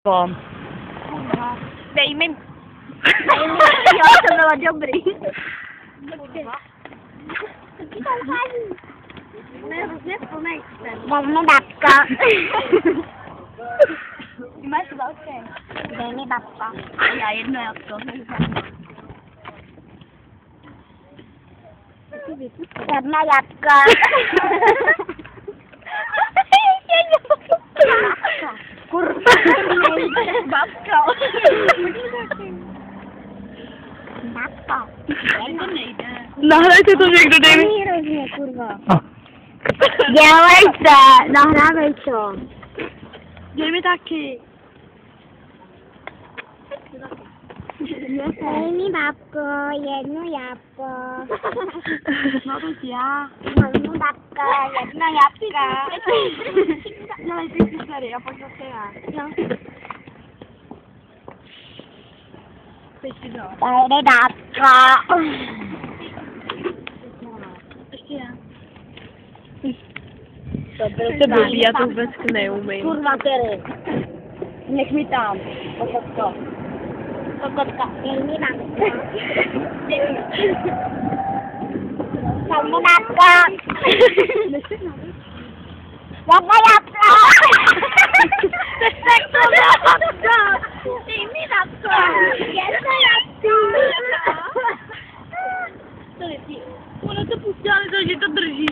Kurva. Dej mi, jo, to bylo dobrý. Vezmi babko. Ty máš velké. Dej mi babko. Já jedno jabko. Jedno jabko. Kurva. Babko. Babko. To nejde. Nahrajte to někdo, dej mi. Hrozně, kurva. Dělejte, nahrávej to. Dej mi taky. Dej mi babko, jedno jabko. No to já. Dej mi babko, jedno jabko. Dělej ty si tady a pak zase já. No. Teď si dal. Tady babko. Ještě já. To blbý, já to vůbec neumím. Kurva, který. Nech mi tam. Kokotko. Kokotka, dej mi babko. Dej mi babko. Jedno jabko. Tak to babko. Dej mi babko. Jedno jabko. Ono to pustila, že to drží.